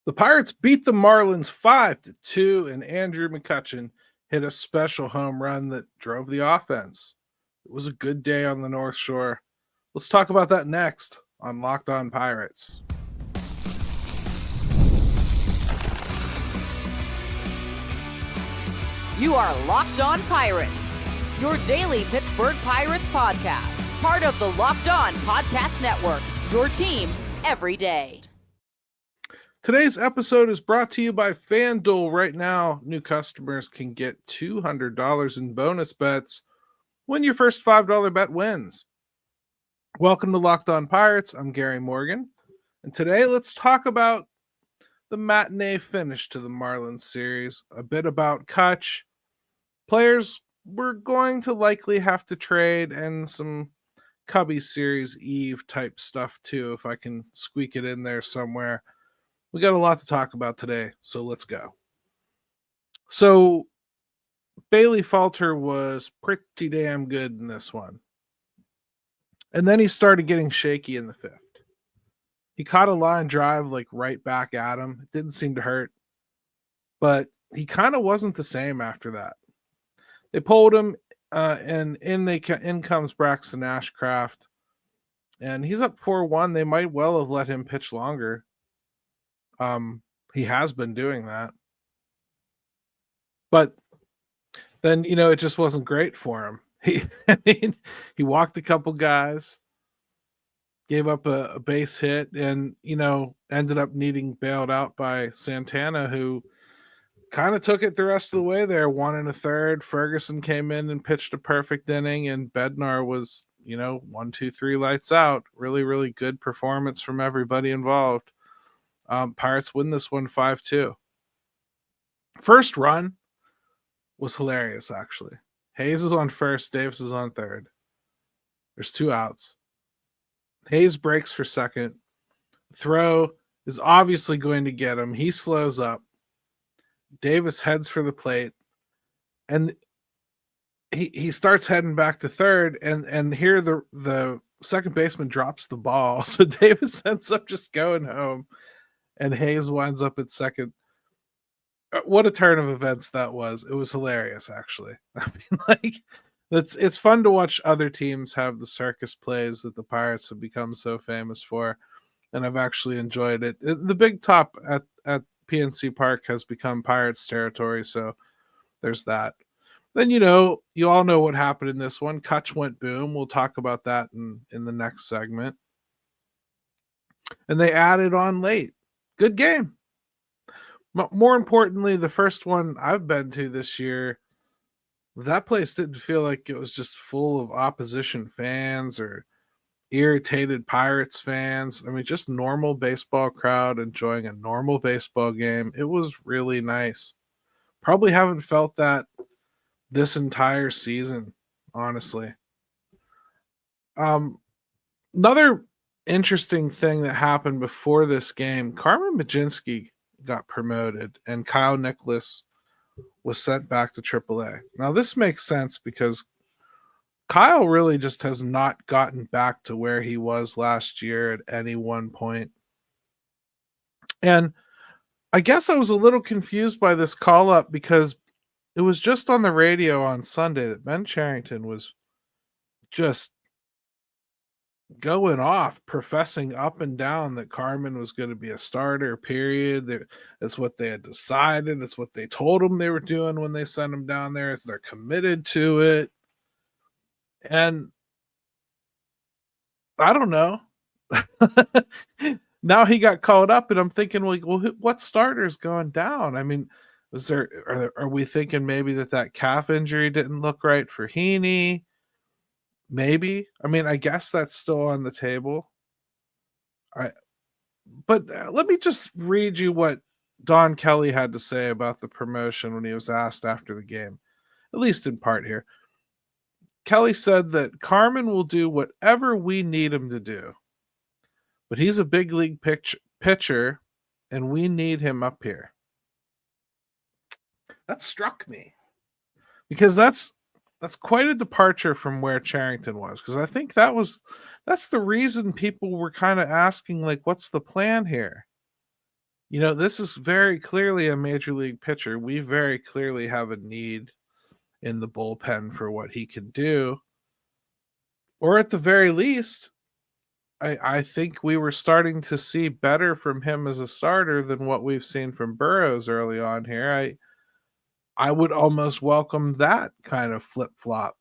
The Pirates beat the Marlins 5-2, and Andrew McCutchen hit a special home run that drove the offense. It was a good day on the North Shore. Let's talk about that next on Locked On Pirates. You are Locked On Pirates, your daily Pittsburgh Pirates podcast, part of the Locked On Podcast Network, your team every day. Today's episode is brought to you by FanDuel. Right now, new customers can get $200 in bonus bets when your first $5 bet wins. Welcome to Locked On Pirates. I'm Gary Morgan, and today let's talk about the matinee finish to the Marlins series, a bit about Cutch, players we're going to likely have to trade, and some Cubbies Series Eve type stuff too, if I can squeak it in there somewhere. We got a lot to talk about today, so let's go. So Bailey Falter was pretty damn good in this one. And then he started getting shaky in the fifth. He caught a line drive like right back at him. It didn't seem to hurt, but he kind of wasn't the same after that. They pulled him, and in comes Braxton Ashcraft, and he's up 4-1. They might well have let him pitch longer. He has been doing that, but then, it just wasn't great for him. He walked a couple guys, gave up a base hit, and, ended up needing bailed out by Santana, who kind of took it the rest of the way there. 1 1/3. Ferguson came in and pitched a perfect inning, and Bednar was, 1, 2, 3 lights out. Really, really good performance from everybody involved. Pirates win this one 5-2. First run was hilarious, actually. Hayes is on first, Davis is on third. There's 2 outs. Hayes breaks for second. Throw is obviously going to get him. He slows up. Davis heads for the plate, and he starts heading back to third, and here the second baseman drops the ball, so Davis ends up just going home, and Hayes winds up at second. What a turn of events that was. It was hilarious, actually. I mean, it's fun to watch other teams have the circus plays that the Pirates have become so famous for, and I've actually enjoyed it. The big top at PNC Park has become Pirates territory, so there's that. Then, you all know what happened in this one. Cutch went boom. We'll talk about that in the next segment. And they added on late. Good game. More importantly, the first one I've been to this year, that place didn't feel like it was just full of opposition fans or irritated Pirates fans. I mean, just normal baseball crowd enjoying a normal baseball game. It was really nice. Probably haven't felt that this entire season, honestly. Another interesting thing that happened before this game, Carmen Mlodzinski got promoted, and Kyle Nicholas was sent back to AAA. Now, this makes sense because Kyle really just has not gotten back to where he was last year at any one point. And I guess I was a little confused by this call-up because it was just on the radio on Sunday that Ben Cherington was just going off, professing up and down that Carmen was going to be a starter, period. That's what they had decided. It's what they told him they were doing when they sent him down there. They're committed to it. And I don't know. Now he got called up, and I'm thinking, well, what starter's going down? I mean, are we thinking maybe that calf injury didn't look right for Heaney? Maybe. I mean, I guess that's still on the table. But let me just read you what Don Kelly had to say about the promotion when he was asked after the game, at least in part here. Kelly said that Carmen will do whatever we need him to do, but he's a big league pitcher, and we need him up here. That struck me because that's quite a departure from where Cherington was, because I think that's the reason people were kind of asking, like, what's the plan here? This is very clearly a major league pitcher. We very clearly have a need in the bullpen for what he can do. Or at the very least, I think we were starting to see better from him as a starter than what we've seen from Burrows early on here. I would almost welcome that kind of flip flop.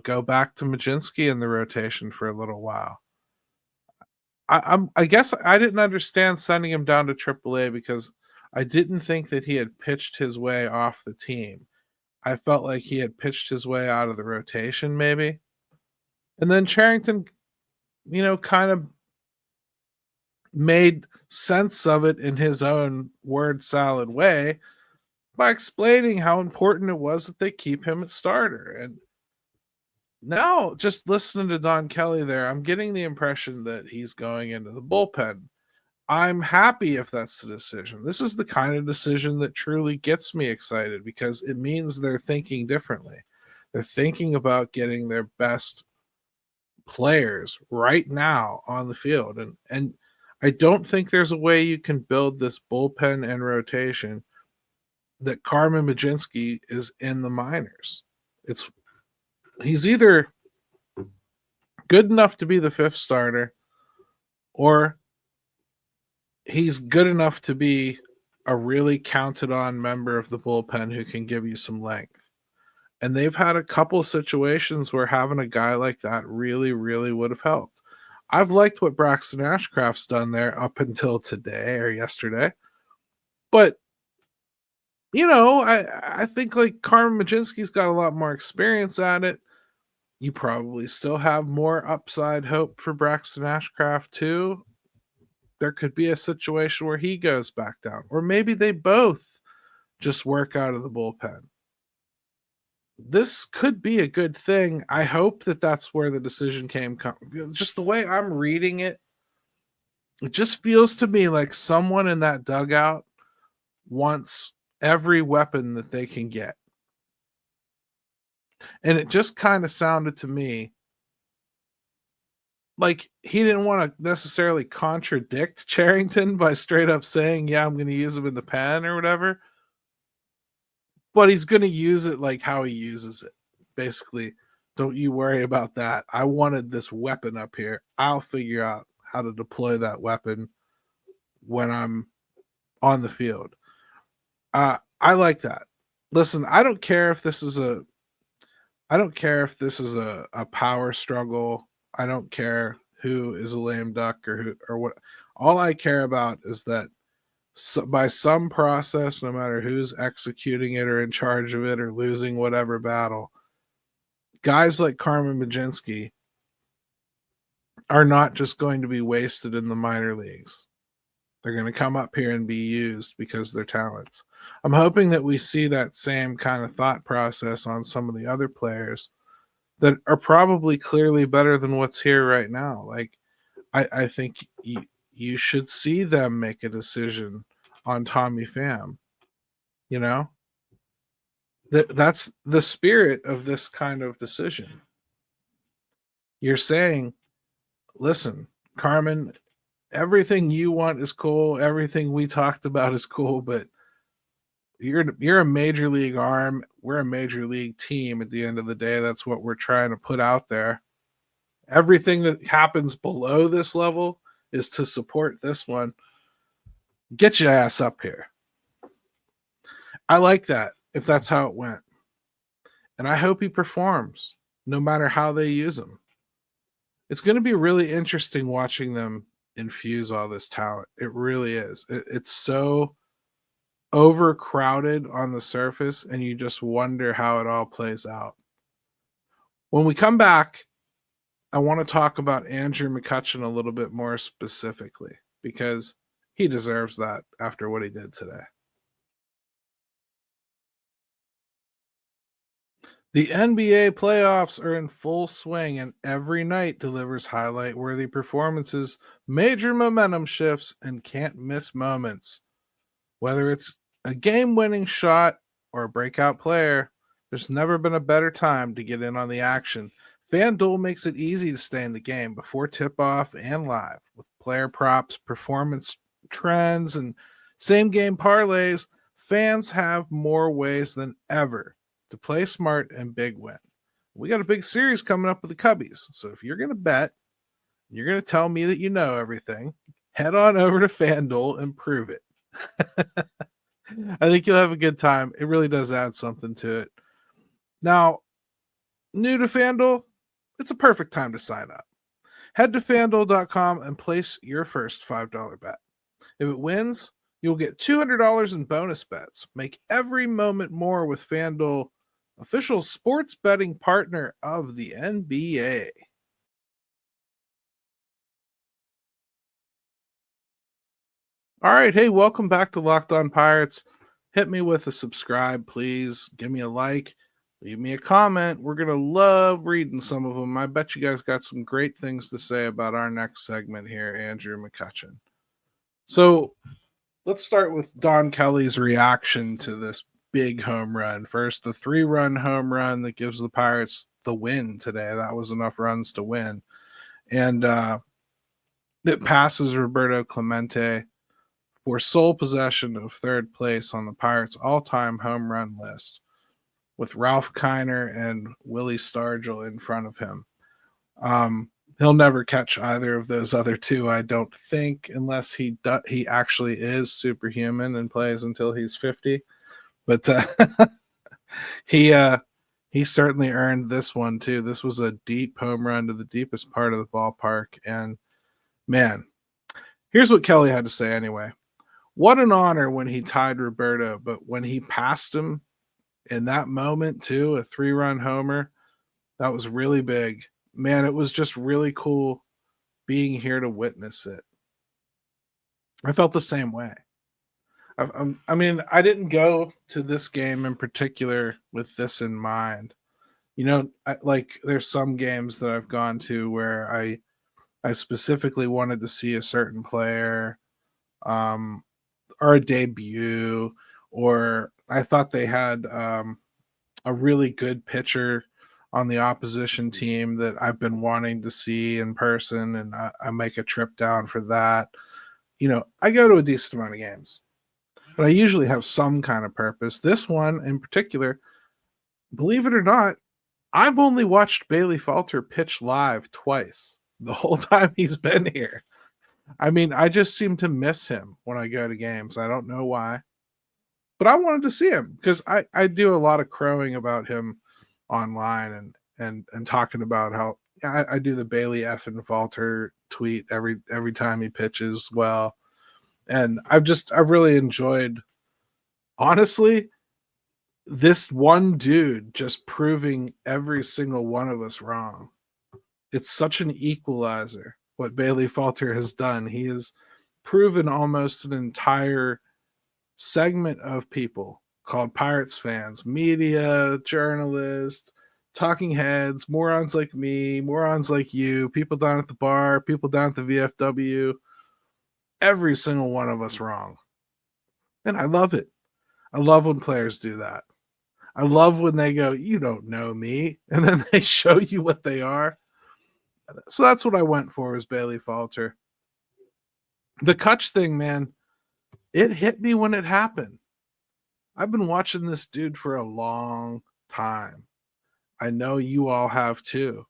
Go back to Majinski in the rotation for a little while. I guess I didn't understand sending him down to AAA because I didn't think that he had pitched his way off the team. I felt like he had pitched his way out of the rotation, maybe. And then Charrington, kind of made sense of it in his own word salad way by explaining how important it was that they keep him at starter. And now, just listening to Don Kelly there, I'm getting the impression that he's going into the bullpen. I'm happy if that's the decision. This is the kind of decision that truly gets me excited because it means they're thinking differently. They're thinking about getting their best players right now on the field. And I don't think there's a way you can build this bullpen and rotation that Carmen Majinski is in the minors. He's either good enough to be the fifth starter or he's good enough to be a really counted on member of the bullpen who can give you some length. And they've had a couple situations where having a guy like that really, really would have helped. I've liked what Braxton Ashcraft's done there up until today or yesterday. But, I think like Carmen Majinski's got a lot more experience at it. You probably still have more upside hope for Braxton Ashcraft too. There could be a situation where he goes back down. Or maybe they both just work out of the bullpen. This could be a good thing. I hope that that's where the decision came. Just the way I'm reading it, it just feels to me like someone in that dugout wants every weapon that they can get. And it just kind of sounded to me like he didn't want to necessarily contradict Charrington by straight up saying, yeah, I'm going to use him in the pen or whatever. But he's going to use it like how he uses it. Basically, don't you worry about that. I wanted this weapon up here. I'll figure out how to deploy that weapon when I'm on the field. I like that. Listen, I don't care if this is a power struggle. I don't care who is a lame duck or what. All I care about is that by some process, no matter who's executing it or in charge of it or losing whatever battle, guys like Carmen Majinski are not just going to be wasted in the minor leagues. They're going to come up here and be used because they're talents. I'm hoping that we see that same kind of thought process on some of the other players that are probably clearly better than what's here right now. Like, I think you should see them make a decision on Tommy Pham. That's the spirit of this kind of decision. You're saying, listen, Carmen, everything you want is cool. Everything we talked about is cool, but you're a major league arm. We're a major league team at the end of the day. That's what we're trying to put out there. Everything that happens below this level is to support this one. Get your ass up here. I like that if that's how it went. And I hope he performs no matter how they use him. It's going to be really interesting watching them infuse all this talent. It really is. It's so overcrowded on the surface, and you just wonder how it all plays out. When we come back, I want to talk about Andrew McCutchen a little bit more specifically because he deserves that after what he did today. The NBA playoffs are in full swing, and every night delivers highlight-worthy performances, major momentum shifts, and can't-miss moments. Whether it's a game-winning shot or a breakout player, there's never been a better time to get in on the action. FanDuel makes it easy to stay in the game before tip-off and live with player props, performance trends, and Same game parlays. Fans have more ways than ever to play smart and big win. We got a big series coming up with the Cubbies. So if you're going to bet, you're going to tell me that you know everything, head on over to FanDuel and prove it. I think you'll have a good time. It really does add something to it. Now, new to FanDuel, it's a perfect time to sign up. Head to FanDuel.com and place your first $5 bet. If it wins, you'll get $200 in bonus bets. Make every moment more with FanDuel, official sports betting partner of the NBA. All right, hey, welcome back to Locked On Pirates. Hit me with a subscribe, please. Give me a like. Leave me a comment. We're going to love reading some of them. I bet you guys got some great things to say about our next segment here, Andrew McCutchen. So let's start with Don Kelly's reaction to this big home run. First, the 3-run home run that gives the Pirates the win today. That was enough runs to win. And it passes Roberto Clemente for sole possession of third place on the Pirates' all-time home run list, with Ralph Kiner and Willie Stargell in front of him. He'll never catch either of those other two, I don't think, unless he actually is superhuman and plays until he's 50. But he certainly earned this one too. This was a deep home run to the deepest part of the ballpark, and man, here's what Kelly had to say anyway. What an honor when he tied Roberto, but when he passed him in that moment too, a 3-run homer, that was really big. Man, it was just really cool being here to witness it. I felt the same way. I mean, I didn't go to this game in particular with this in mind. You know, there's some games that I've gone to where I specifically wanted to see a certain player, or a debut, or I thought they had a really good pitcher on the opposition team that I've been wanting to see in person, and I make a trip down for that. You know, I go to a decent amount of games, but I usually have some kind of purpose. This one in particular, believe it or not, I've only watched Bailey Falter pitch live twice the whole time he's been here. I mean, I just seem to miss him when I go to games. I don't know why, but I wanted to see him because I do a lot of crowing about him online and talking about how I do the Bailey F and Falter tweet every time he pitches well. And I've really enjoyed, honestly, this one dude just proving every single one of us wrong. It's such an equalizer what Bailey Falter has done. He has proven almost an entire segment of people called Pirates fans, media, journalists, talking heads, morons like me, morons like you, people down at the bar, people down at the VFW, every single one of us wrong. And I love it. I love when players do that. I love when they go, you don't know me, and then they show you what they are. So that's what I went for, was Bailey Falter. The Cutch thing, man, it hit me when it happened. I've been watching this dude for a long time. I know you all have too.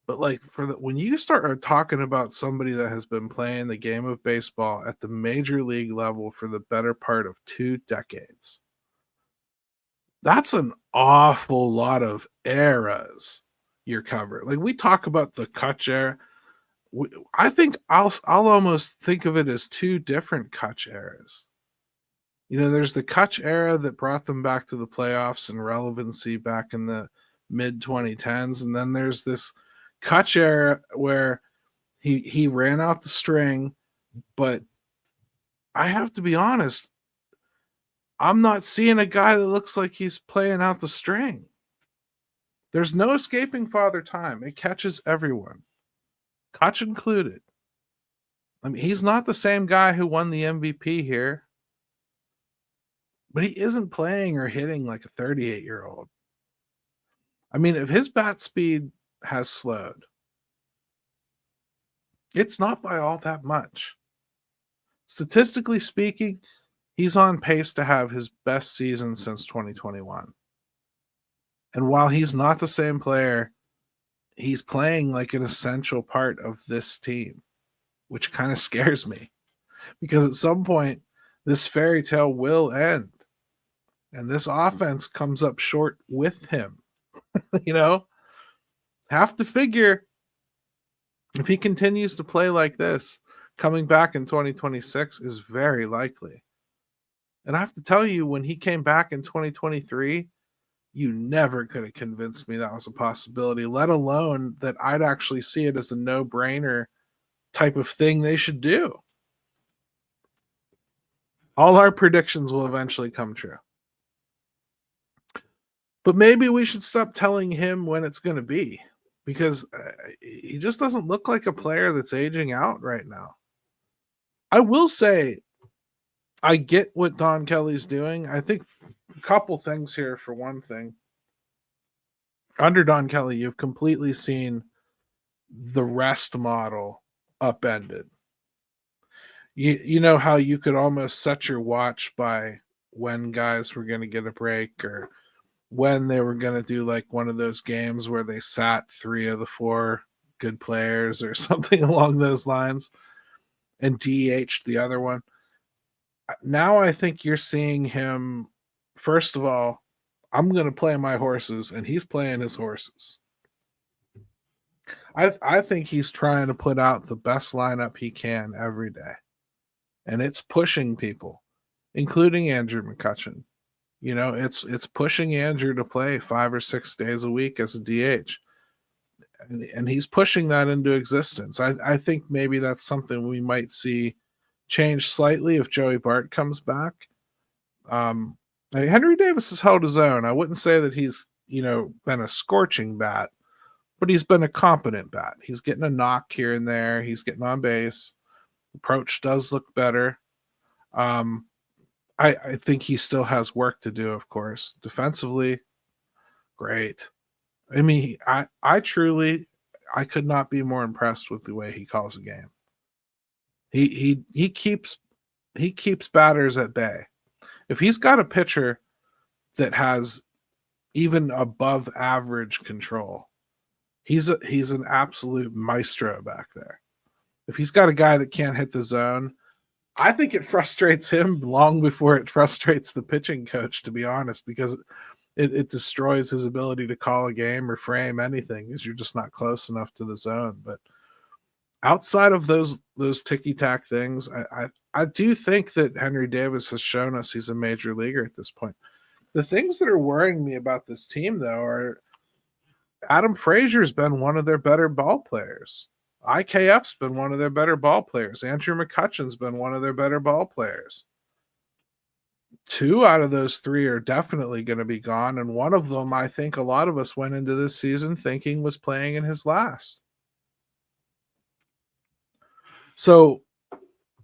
But like when you start talking about somebody that has been playing the game of baseball at the major league level for the better part of 2 decades, that's an awful lot of eras you're covering. Like, we talk about the Cutch era. I think I'll almost think of it as 2 different Cutch eras. You know, there's the Cutch era that brought them back to the playoffs and relevancy back in the mid 2010s, and then there's this Cutch era where he ran out the string. But I have to be honest, I'm not seeing a guy that looks like he's playing out the string. There's no escaping Father Time. It catches everyone, Cutch included. I mean, he's not the same guy who won the MVP here, but he isn't playing or hitting like a 38-year-old. I mean, if his bat speed has slowed, it's not by all that much. Statistically speaking, he's on pace to have his best season since 2021. And while he's not the same player, he's playing like an essential part of this team, which kind of scares me because at some point this fairy tale will end and this offense comes up short with him. Have to figure if he continues to play like this, coming back in 2026 is very likely. And I have to tell you, when he came back in 2023, you never could have convinced me that was a possibility, let alone that I'd actually see it as a no-brainer type of thing they should do. All our predictions will eventually come true. But maybe we should stop telling him when it's going to be, because he just doesn't look like a player that's aging out right now. I will say, I get what Don Kelly's doing. I think a couple things here. For one thing, under Don Kelly, you've completely seen the rest model upended. You know how you could almost set your watch by when guys were going to get a break or when they were going to do like one of those games where they sat 3 of the 4 good players or something along those lines and DH'd the other one. Now I think you're seeing him, first of all, I'm going to play my horses, and he's playing his horses. I think he's trying to put out the best lineup he can every day, and it's pushing people, including Andrew McCutchen. It's pushing Andrew to play 5 or 6 days a week as a DH, and he's pushing that into existence. I think maybe that's something we might see change slightly if Joey Bart comes back. Henry Davis has held his own. I wouldn't say that he's been a scorching bat, but he's been a competent bat. He's getting a knock here and there. He's getting on base. Approach does look better. I think he still has work to do, of course. Defensively, great. I mean, I truly could not be more impressed with the way he calls a game. He keeps batters at bay. If he's got a pitcher that has even above average control, he's an absolute maestro back there. If he's got a guy that can't hit the zone, I think it frustrates him long before it frustrates the pitching coach, to be honest, because it destroys his ability to call a game or frame anything, because you're just not close enough to the zone. But outside of those ticky-tack things, I do think that Henry Davis has shown us he's a major leaguer at this point. The things that are worrying me about this team, though, are Adam Frazier's been one of their better ball players. IKF's been one of their better ball players. Andrew McCutchen's been one of their better ball players. 2 out of those 3 are definitely going to be gone, and one of them, I think a lot of us went into this season thinking was playing in his last. So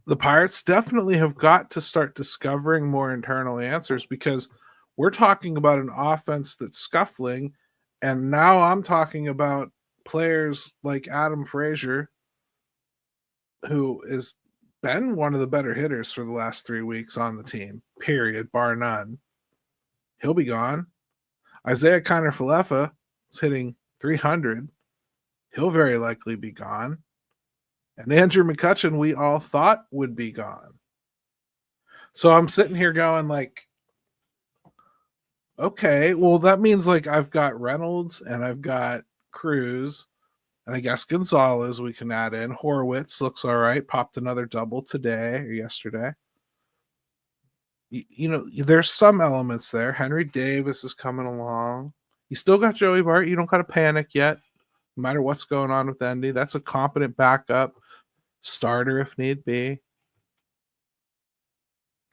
the Pirates definitely have got to start discovering more internal answers, because we're talking about an offense that's scuffling, and now I'm talking about players like Adam Frazier, who has been one of the better hitters for the last 3 weeks on the team, period, bar none. He'll be gone. Isaiah Kiner-Falefa is hitting 300. He'll very likely be gone. And Andrew McCutchen, we all thought would be gone. So I'm sitting here going like, okay, well, that means like I've got Reynolds and I've got Cruz, and I guess Gonzalez we can add in. Horwitz looks all right. Popped another double today or yesterday. There's some elements there. Henry Davis is coming along. You still got Joey Bart. You don't got to panic yet, no matter what's going on with Endy. That's a competent backup starter if need be.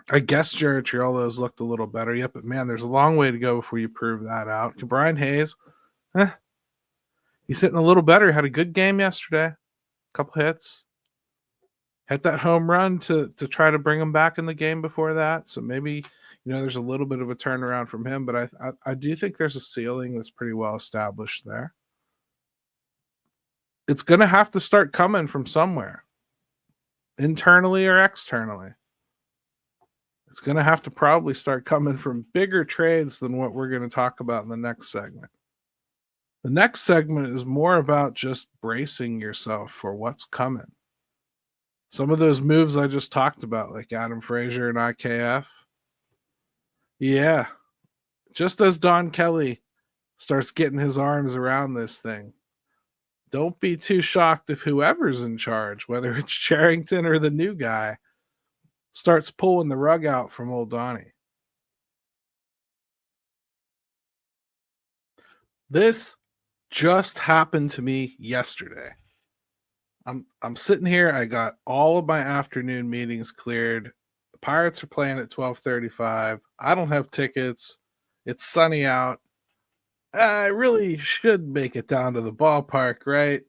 I guess Jared Triolo's looked a little better yet, but man, there's a long way to go before you prove that out. Brian Hayes, he's hitting a little better. Had a good game yesterday. A couple hits. Hit that home run to try to bring him back in the game before that. So maybe, there's a little bit of a turnaround from him, but I do think there's a ceiling that's pretty well established there. It's going to have to start coming from somewhere. internally or externally. It's going to have to probably start coming from bigger trades than what we're going to talk about in the next segment. The next segment is more about just bracing yourself for what's coming. Some of those moves I just talked about, like Adam Frazier and IKF. Yeah, just as Don Kelly starts getting his arms around this thing, don't be too shocked if whoever's in charge, whether it's Charrington or the new guy, starts pulling the rug out from old Donnie. This just happened to me yesterday. I'm sitting here. I got all of my afternoon meetings cleared. The Pirates are playing at 12:35. I don't have tickets. It's sunny out. I really should make it down to the ballpark, right?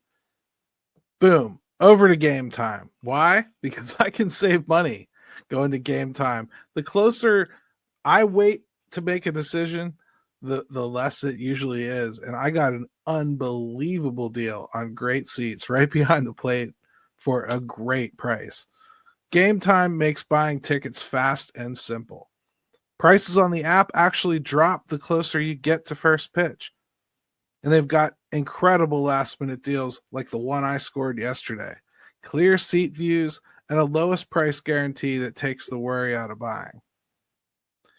Boom. Over to Game Time. Why? Because I can save money going to Game Time. The closer I wait to make a decision, the less it usually is. And I got an unbelievable deal on great seats right behind the plate for a great price. Game Time makes buying tickets fast and simple. Prices on the app actually drop the closer you get to first pitch. And they've got incredible last-minute deals like the one I scored yesterday. Clear seat views and a lowest price guarantee that takes the worry out of buying.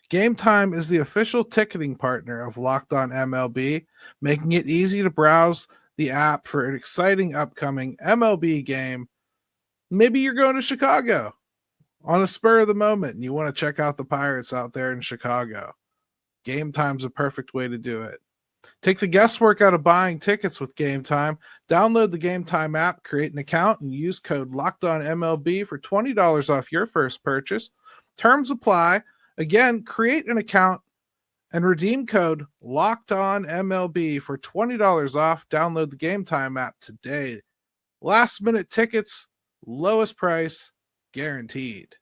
Game Time is the official ticketing partner of Locked On MLB, making it easy to browse the app for an exciting upcoming MLB game. Maybe you're going to Chicago on a spur of the moment and you want to check out the Pirates out there in Chicago. Game Time's a perfect way to do it. Take the guesswork out of buying tickets with Game Time. Download the Game Time app, create an account, and use code LOCKEDONMLB for $20 off your first purchase. Terms apply. Again, create an account and redeem code LOCKEDONMLB for $20 off. Download the Game Time app today. Last minute tickets, lowest price, guaranteed.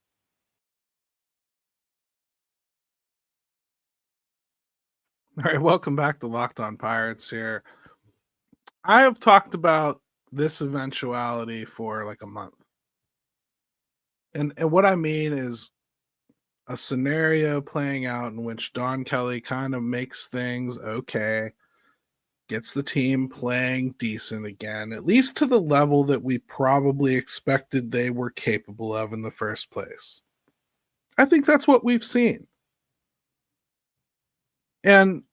All right, welcome back to Locked On Pirates here. I have talked about this eventuality for like a month. And what I mean is a scenario playing out in which Don Kelly kind of makes things okay, gets the team playing decent again, at least to the level that we probably expected they were capable of in the first place. I think that's what we've seen. And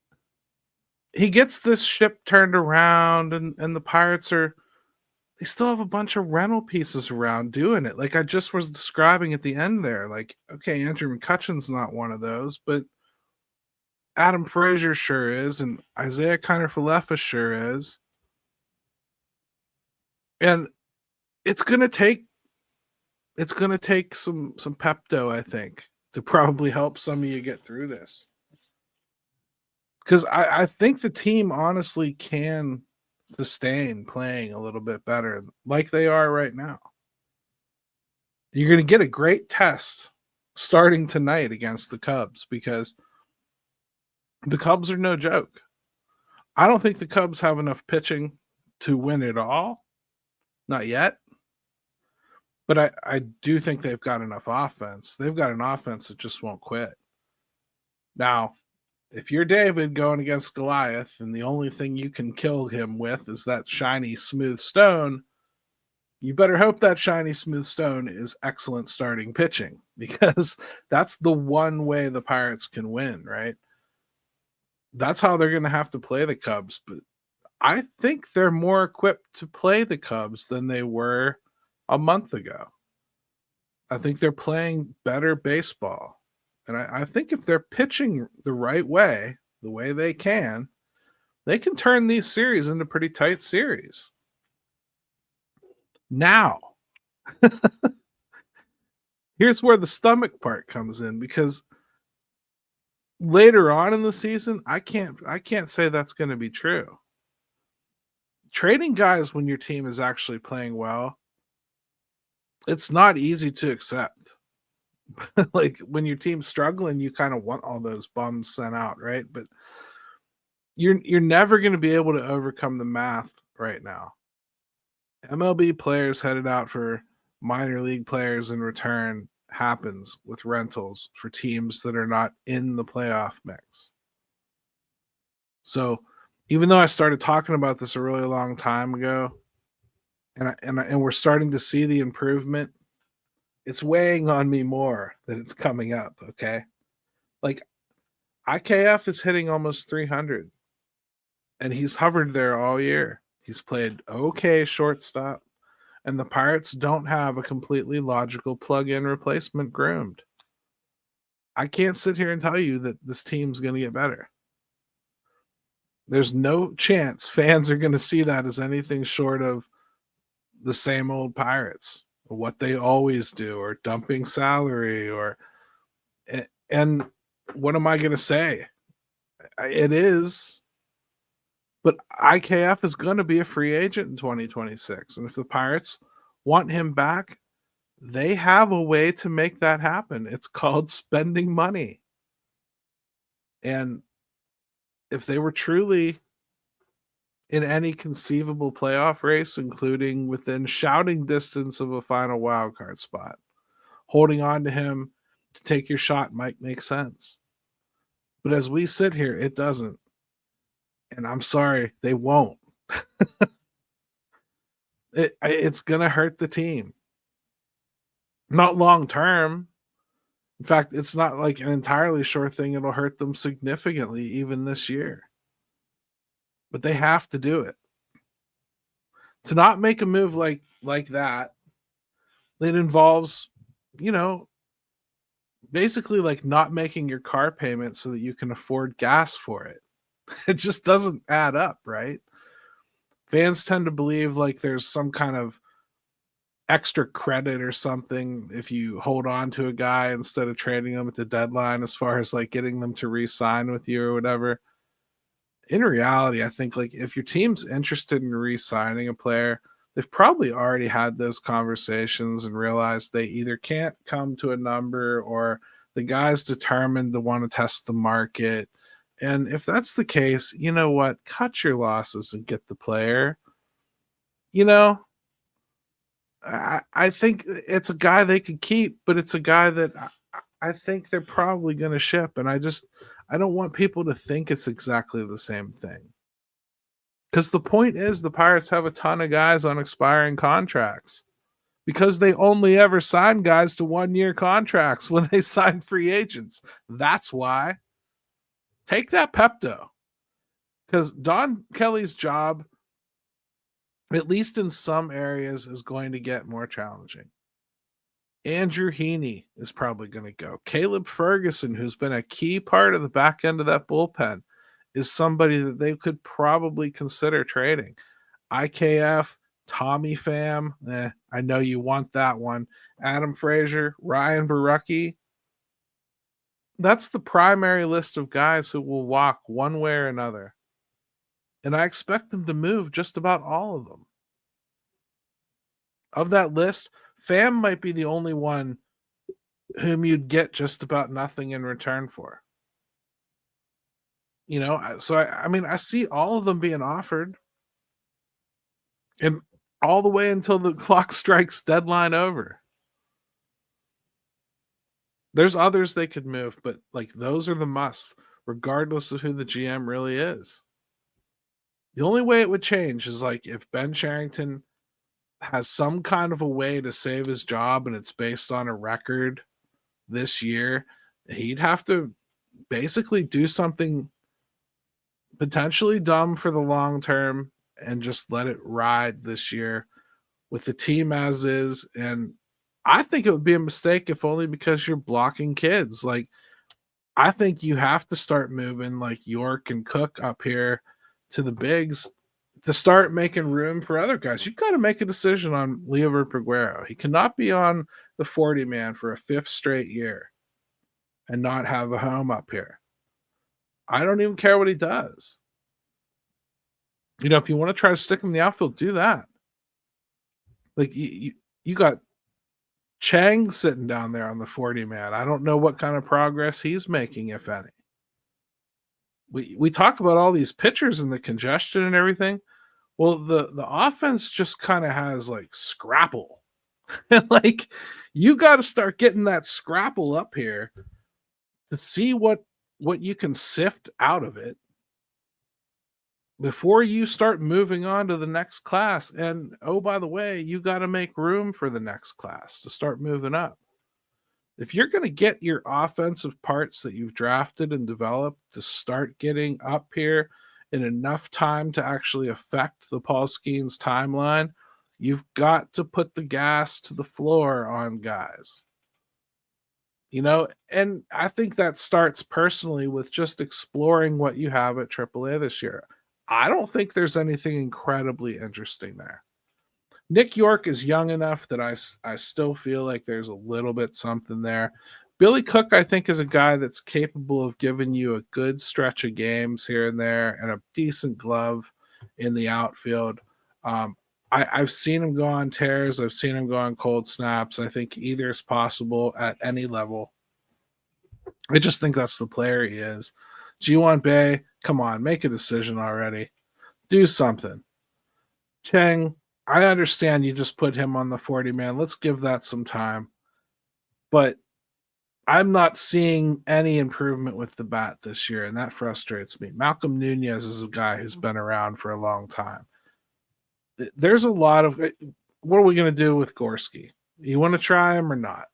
he gets this ship turned around, and the Pirates they still have a bunch of rental pieces around doing it. Like I just was describing at the end there. Like, okay, Andrew McCutchen's not one of those, but Adam Frazier sure is, and Isaiah Kiner-Falefa sure is. And it's gonna take some Pepto, I think, to probably help some of you get through this. Because I think the team honestly can sustain playing a little bit better like they are right now. You're going to get a great test starting tonight against the Cubs because the Cubs are no joke. I don't think the Cubs have enough pitching to win it all. Not yet. But I do think they've got enough offense. They've got an offense that just won't quit. Now, if you're David going against Goliath and the only thing you can kill him with is that shiny, smooth stone, you better hope that shiny, smooth stone is excellent starting pitching because that's the one way the Pirates can win, right? That's how they're going to have to play the Cubs. But I think they're more equipped to play the Cubs than they were a month ago. I think they're playing better baseball. And I think if they're pitching the right way, the way they can turn these series into pretty tight series. Now, here's where the stomach part comes in because later on in the season, I can't say that's going to be true. Trading guys when your team is actually playing well, it's not easy to accept. Like when your team's struggling, you kind of want all those bums sent out, right? But you're never going to be able to overcome the math right now. MLB players headed out for minor league players in return happens with rentals for teams that are not in the playoff mix. So even though I started talking about this a really long time ago, and we're starting to see the improvement, it's weighing on me more that it's coming up. Okay, like IKF is hitting almost 300, and he's hovered there all year. He's played okay shortstop, and the Pirates don't have a completely logical plug-in replacement groomed. I can't sit here and tell you that this team's going to get better. There's no chance fans are going to see that as anything short of the same old Pirates, or what they always do, or dumping salary, or and what am I going to say? It is, but IKF is going to be a free agent in 2026, and if the Pirates want him back, they have a way to make that happen. It's called spending money. And if they were truly in any conceivable playoff race, including within shouting distance of a final wild card spot, holding on to him to take your shot might make sense. But as we sit here, it doesn't. And I'm sorry, they won't. It's going to hurt the team. Not long term. In fact, it's not like an entirely sure thing. It'll hurt them significantly even this year. But they have to do it. To not make a move like that, it involves, basically like not making your car payment so that you can afford gas for it. It just doesn't add up, right? Fans tend to believe like there's some kind of extra credit or something if you hold on to a guy instead of trading them at the deadline, as far as like getting them to re-sign with you or whatever. In reality, I think like if your team's interested in re-signing a player, they've probably already had those conversations and realized they either can't come to a number, or the guy's determined to want to test the market. And if that's the case, you know what? Cut your losses and get the player. I think it's a guy they could keep, but it's a guy that I think they're probably going to ship. And I don't want people to think it's exactly the same thing. Because the point is, the Pirates have a ton of guys on expiring contracts because they only ever sign guys to 1-year contracts when they sign free agents. That's why. Take that Pepto. Because Don Kelly's job, at least in some areas, is going to get more challenging. Andrew Heaney is probably going to go. Caleb Ferguson, who's been a key part of the back end of that bullpen, is somebody that they could probably consider trading. IKF, Tommy Pham, I know you want that one. Adam Frazier, Ryan Barucki. That's the primary list of guys who will walk one way or another. And I expect them to move just about all of them. Of that list, Pham might be the only one whom you'd get just about nothing in return for. So I see all of them being offered. And all the way until the clock strikes deadline over. There's others they could move, but like those are the musts, regardless of who the GM really is. The only way it would change is like if Ben Cherington has some kind of a way to save his job and it's based on a record this year, he'd have to basically do something potentially dumb for the long term and just let it ride this year with the team as is. And I think it would be a mistake if only because you're blocking kids. Like, I think you have to start moving like York and Cook up here to the bigs to start making room for other guys. You've got to make a decision on Leo Verpeguero. He cannot be on the 40-man for a 5th straight year and not have a home up here. I don't even care what he does. If you want to try to stick him in the outfield, do that. Like, you got Chang sitting down there on the 40-man. I don't know what kind of progress he's making, if any. We talk about all these pitchers and the congestion and everything. Well, the offense just kind of has like scrapple. Like, you got to start getting that scrapple up here to see what you can sift out of it before you start moving on to the next class. And oh, by the way, you got to make room for the next class to start moving up. If you're going to get your offensive parts that you've drafted and developed to start getting up here in enough time to actually affect the Paul Skeens timeline, you've got to put the gas to the floor on guys. And I think that starts personally with just exploring what you have at AAA this year. I don't think there's anything incredibly interesting there. Nick York is young enough that I still feel like there's a little bit something there. Billy Cook, I think, is a guy that's capable of giving you a good stretch of games here and there and a decent glove in the outfield. I've seen him go on tears. I've seen him go on cold snaps. I think either is possible at any level. I just think that's the player he is. G1 Bay, come on, make a decision already. Do something. Cheng, I understand you just put him on the 40-man. Let's give that some time. But I'm not seeing any improvement with the bat this year, and that frustrates me. Malcolm Nunez is a guy who's been around for a long time. There's a lot of – what are we going to do with Gorski? You want to try him or not?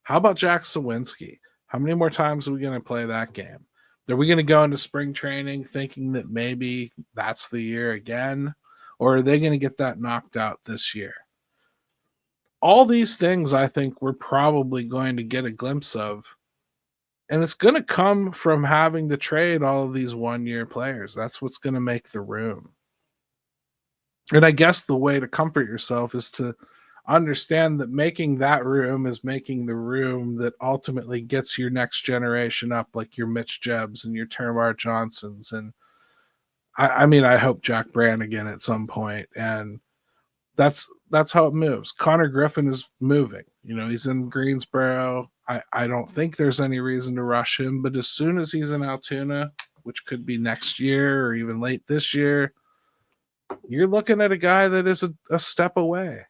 How about Jack Sawinski? How many more times are we going to play that game? Are we going to go into spring training thinking that maybe that's the year again? Or are they going to get that knocked out this year? All these things I think we're probably going to get a glimpse of. And it's going to come from having to trade all of these one-year players. That's what's going to make the room. And I guess the way to comfort yourself is to understand that making that room is making the room that ultimately gets your next generation up, like your Mitch Jebbs and your Termarr Johnsons. And I mean, I hope Jack Brannigan at some point. And that's how it moves. Connor Griffin is moving. He's in Greensboro. I don't think there's any reason to rush him, but as soon as he's in Altoona, which could be next year or even late this year, you're looking at a guy that is a step away.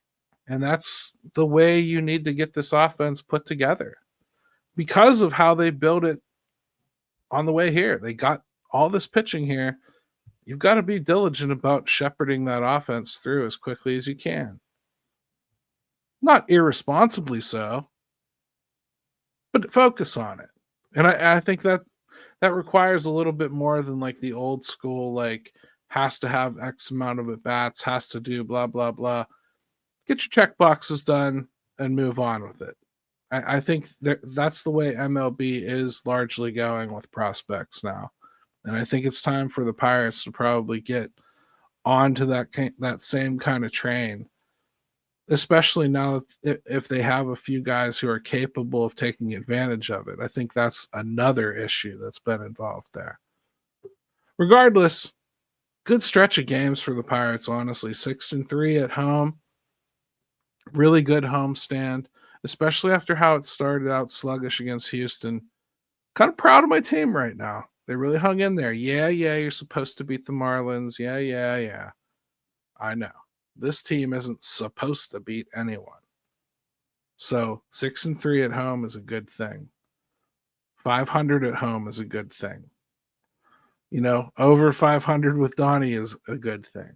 And that's the way you need to get this offense put together because of how they built it on the way here. They got all this pitching here. You've got to be diligent about shepherding that offense through as quickly as you can. Not irresponsibly so, but focus on it. And I think that requires a little bit more than like the old school, like has to have X amount of at-bats, has to do blah, blah, blah. Get your check boxes done and move on with it. I think that's the way MLB is largely going with prospects now. And I think it's time for the Pirates to probably get onto that same kind of train, especially now if they have a few guys who are capable of taking advantage of it. I think that's another issue that's been involved there. Regardless, good stretch of games for the Pirates, honestly. 6-3 at home. Really good homestand, especially after how it started out sluggish against Houston. Kind of proud of my team right now. They really hung in there. Yeah, you're supposed to beat the Marlins. Yeah. I know. This team isn't supposed to beat anyone. So 6-3 at home is a good thing. 500 at home is a good thing. Over 500 with Donnie is a good thing.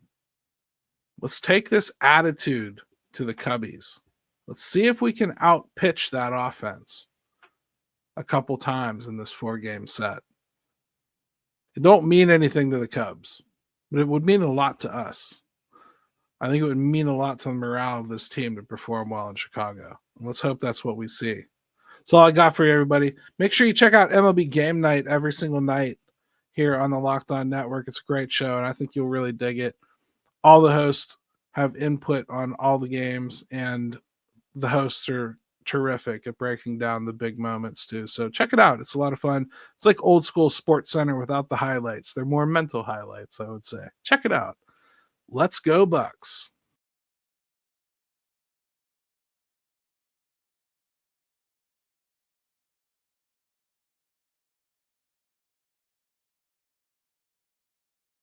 Let's take this attitude to the Cubbies. Let's see if we can outpitch that offense a couple times in this 4-game set. It don't mean anything to the Cubs, but it would mean a lot to us. I think it would mean a lot to the morale of this team to perform well in Chicago. And let's hope that's what we see. That's all I got for you, everybody. Make sure you check out MLB Game Night every single night here on the Locked On Network. It's a great show, and I think you'll really dig it. All the hosts have input on all the games, and the hosts are terrific at breaking down the big moments too. So check it out. It's a lot of fun. It's like old school Sports Center without the highlights. They're more mental highlights, I would say. Check it out. Let's go Bucks.